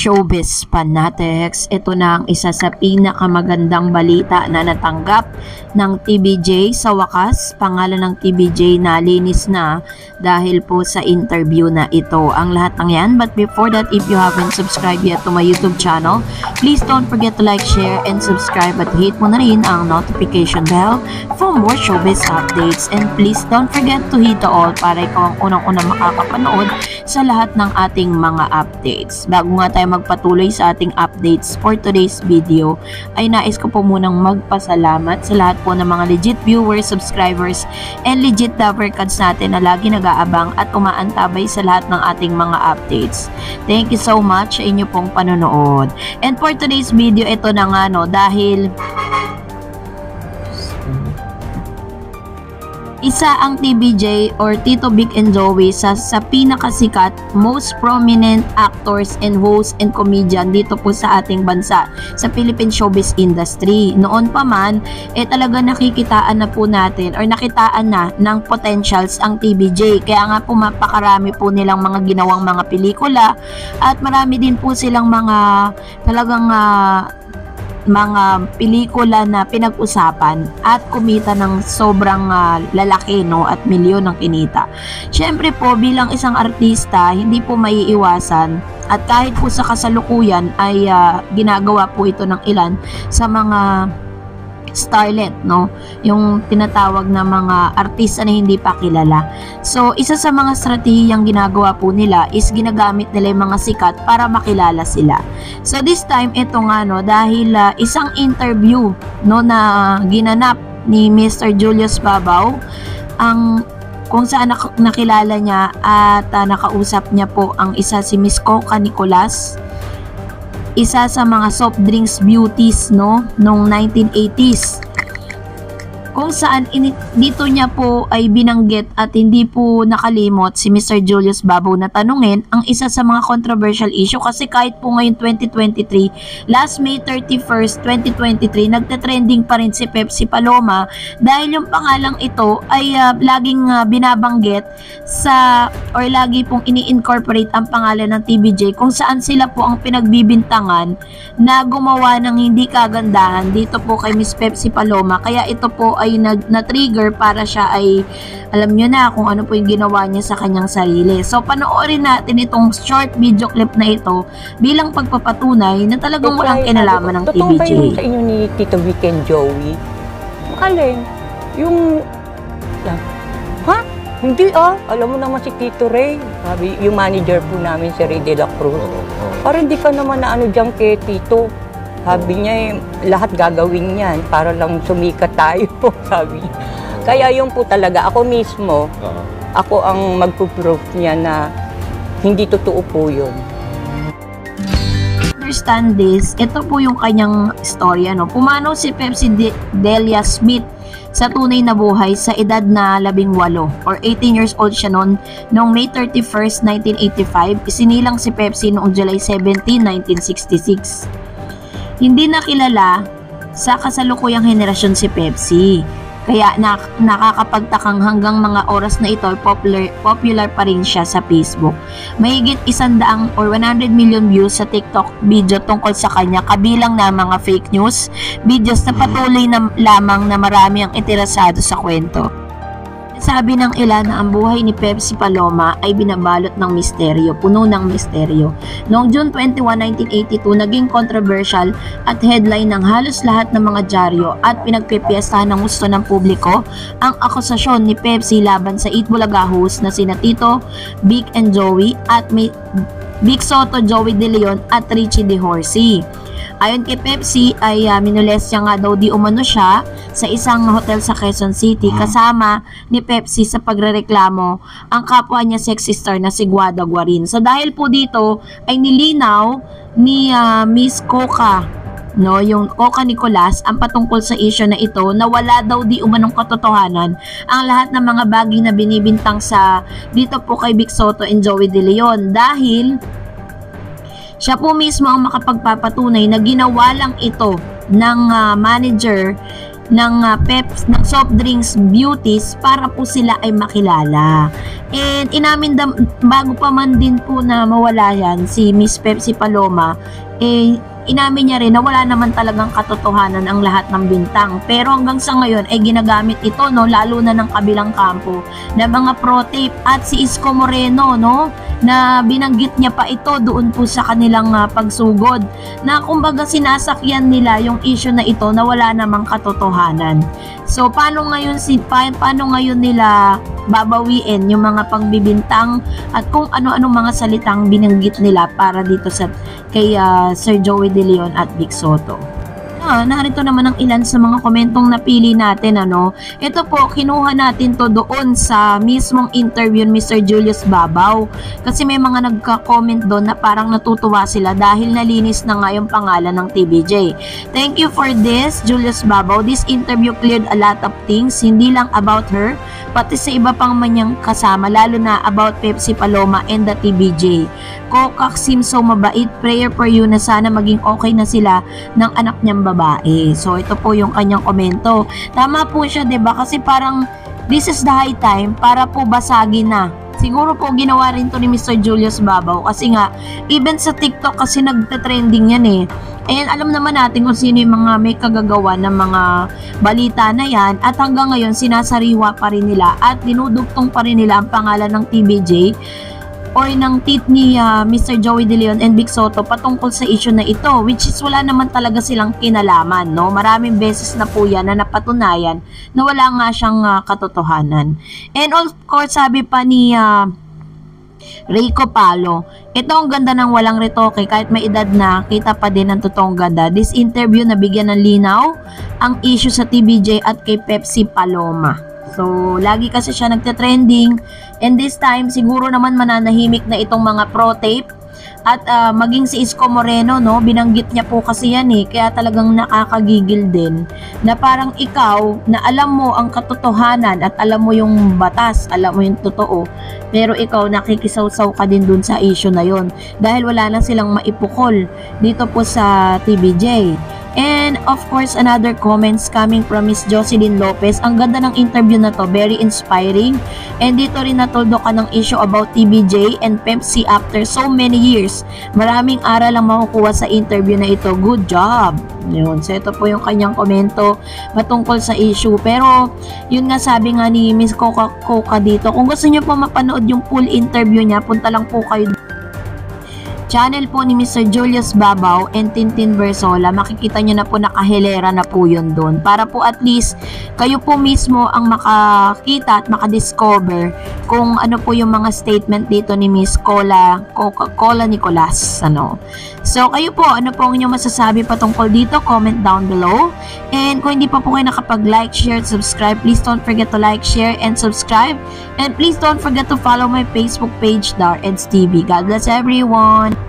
Showbiz Fanatics, ito na ang isa sa pinakamagandang balita na natanggap ng TVJ. Sa wakas, pangalan ng TVJ nalinis na dahil po sa interview na ito. Ang lahat ng yan, but before that, if you haven't subscribed yet to my YouTube channel, please don't forget to like, share, and subscribe at hit mo na rin ang notification bell for more showbiz updates. And please don't forget to hit the all para ikaw ang unang-unang makakapanood sa lahat ng ating mga updates. Bago nga tayo magpatuloy sa ating updates for today's video, ay nais ko po munang magpasalamat sa lahat po ng mga legit viewers, subscribers, and legit lover cards natin na lagi nag-aabang at umaantabay sa lahat ng ating mga updates. Thank you so much sa inyo pong panonood. And for today's video, ito na nga dahil isa ang TVJ or Tito Vic and Joey sa pinakasikat, most prominent actors and hosts and comedian dito po sa ating bansa, sa Philippine showbiz industry. Noon pa man, talaga nakikitaan na po natin or nakitaan na ng potentials ang TVJ. Kaya nga po mapakarami po nilang mga ginawang mga pelikula at marami din po silang mga talagang mga pelikula na pinag-usapan at kumita ng sobrang lalaki at milyon ng kinita. Syempre po bilang isang artista, hindi po maiiwasan at kahit po sa kasalukuyan ay ginagawa po ito ng ilan sa mga starlet, yung tinatawag na mga artista na hindi pa kilala. So, isa sa mga stratehiyang ginagawa po nila is ginagamit nila yung mga sikat para makilala sila. So, this time, ito nga, dahil isang interview, na ginanap ni Mr. Julius Babaw, kung saan nakilala niya at nakausap niya po ang isa si Miss Coca Nicolas, isa sa mga soft drinks beauties noong 1980s, kung saan dito niya po ay binanggit at hindi po nakalimot si Mr. Julius Babaw na tanungin ang isa sa mga controversial issue. Kasi kahit po ngayon 2023, last May 31st, 2023, nagte-trending pa rin si Pepsi Paloma dahil yung pangalang ito ay laging binabanggit or lagi pong ini-incorporate ang pangalan ng TVJ, kung saan sila po ang pinagbibintangan na gumawa ng hindi kagandahan dito po kay Miss Pepsi Paloma. Kaya ito po ay na-trigger para siya ay alam nyo na kung ano po yung ginawa niya sa kanyang sarili. So panoorin natin itong short video clip na ito bilang pagpapatunay na talagang walang kinalaman ng TVJ. Totoo ba yung sa inyo ni Tito Vic and Joey? Alin? Yung ha? Hindi alam mo naman si Tito Ray, sabi, yung manager po namin si Ray de la Cruz. Parang hindi ka naman na dyan kay Tito. Sabi niya, lahat gagawin niyan para lang sumikat tayo, sabi niya. Kaya yun po talaga, ako mismo, ako ang magpo-proof niya na hindi totoo po yun. Understand this, ito po yung kanyang story. Pumanaw si Pepsi Delia Smith sa tunay na buhay sa edad na 18 or 18 years old siya noong May 31st, 1985. Isinilang si Pepsi noong July 17, 1966. Hindi nakilala sa kasalukuyang henerasyon si Pepsi. Kaya nakakapagtakang hanggang mga oras na ito popular pa rin siya sa Facebook. Mahigit 100 or 100 million views sa TikTok video tungkol sa kanya, kabilang na mga fake news videos na patuloy na lamang na marami ang interesado sa kwento. Sabi ng ilan na ang buhay ni Pepsi Paloma ay binabalot ng misteryo, puno ng misteryo. Noong June 21, 1982, naging controversial at headline ng halos lahat ng mga dyaryo at pinagpipiestahan ng gusto ng publiko ang akusasyon ni Pepsi laban sa Eat Bulaga host na sina Tito Vic and Joey at Vic Soto, Joey De Leon at Richie De Horsey. Ayon kay Pepsi ay minolestya nga daw di umano siya sa isang hotel sa Quezon City kasama ni Pepsi sa pagrereklamo ang kapwa niya sexy star na si Guada Guarin. So dahil po dito ay nilinaw ni Miss Coca, yung Coca Nicolas, ang patungkol sa issue na ito na wala daw di umanong katotohanan ang lahat ng mga bagay na binibintang sa dito po kay Vic Soto and Joey De Leon, dahil siya po mismo ang makapagpapatunay na ginawa lang ito ng manager ng soft drinks beauties para po sila ay makilala. And inamin bago pa man din po na mawala yan si Miss Pepsi Paloma, inamin niya rin na wala naman talagang katotohanan ang lahat ng bintang. Pero hanggang sa ngayon ay ginagamit ito, no, lalo na ng kabilang kampo na mga pro-tape. At si Isko Moreno, no, na binanggit niya pa ito doon po sa kanilang pagsugod, na kumbaga sinasakyan nila yung issue na ito na wala namang katotohanan. So paano ngayon nila babawiin yung mga pagbibintang at kung ano-anong mga salitang binanggit nila para dito kay Sir Joey De Leon at Vic Soto. Narito naman ang ilan sa mga komentong napili natin, ano. Ito po, kinuha natin to doon sa mismong interview ni Mr. Julius Babaw. Kasi may mga nagka-comment doon na parang natutuwa sila dahil nalinis na nga yung pangalan ng TBJ. Thank you for this, Julius Babaw. This interview cleared a lot of things, hindi lang about her, pati sa iba pang manyang kasama, lalo na about Pepsi Paloma and the TBJ. Kokak seems so mabait, prayer for you na sana maging okay na sila ng anak niyang babae. So ito po yung kanyang komento. Tama po siya, 'di ba? Kasi parang this is the high time para po basagin na. Siguro po ginawa rin to ni Mr. Julius Babaw kasi nga even sa TikTok kasi nagte-trending yan eh. And alam naman natin kung sino yung mga may kagagawa ng mga balita na yan at hanggang ngayon sinasariwa pa rin nila at dinudugtong pa rin nila ang pangalan ng TBJ o ng tit ni Mr. Joey De Leon and Vic Soto patungkol sa issue na ito, which is wala naman talaga silang kinalaman, no? Maraming beses na po yan na napatunayan na wala nga siyang katotohanan. And of course, sabi pa ni Rico Palo, ito ang ganda ng walang retoke, kahit may edad na, kita pa din ang totoong ganda. This interview na bigyan ng linaw ang issue sa TBJ at kay Pepsi Paloma. So, lagi kasi siya nagte-trending and this time, siguro naman mananahimik na itong mga pro-tape at maging si Isko Moreno, no, binanggit niya po kasi yan eh, kaya talagang nakakagigil din na parang ikaw na alam mo ang katotohanan at alam mo yung batas, alam mo yung totoo, pero ikaw nakikisawsaw ka din dun sa issue na yon dahil wala lang silang maipukol dito po sa TBJ. And of course, another comments coming from Miss Jocelyn Lopez. Ang ganda ng interview na to, very inspiring. And dito rin natuldo ka ng issue about TBJ and Pepsi after so many years. Maraming aral ang makukuha sa interview na ito. Good job! Yun. So ito po yung kanyang komento patungkol sa issue. Pero yun nga sabi nga ni Miss Coca dito, kung gusto nyo po mapanood yung full interview niya, punta lang po kayo channel po ni Mr. Julius Babaw and Tintin Versola. Makikita nyo na po nakahilera na po yun doon. Para po at least kayo po mismo ang makakita at makadiscover kung ano po yung mga statement dito ni Miss Coca-Cola Nicolas. Ano. So kayo po, ano po ang inyong masasabi patungkol dito? Comment down below. And kung hindi pa po kayo nakapag-like, share, subscribe, please don't forget to like, share, and subscribe. And please don't forget to follow my Facebook page, Dar Eds TV. God bless everyone!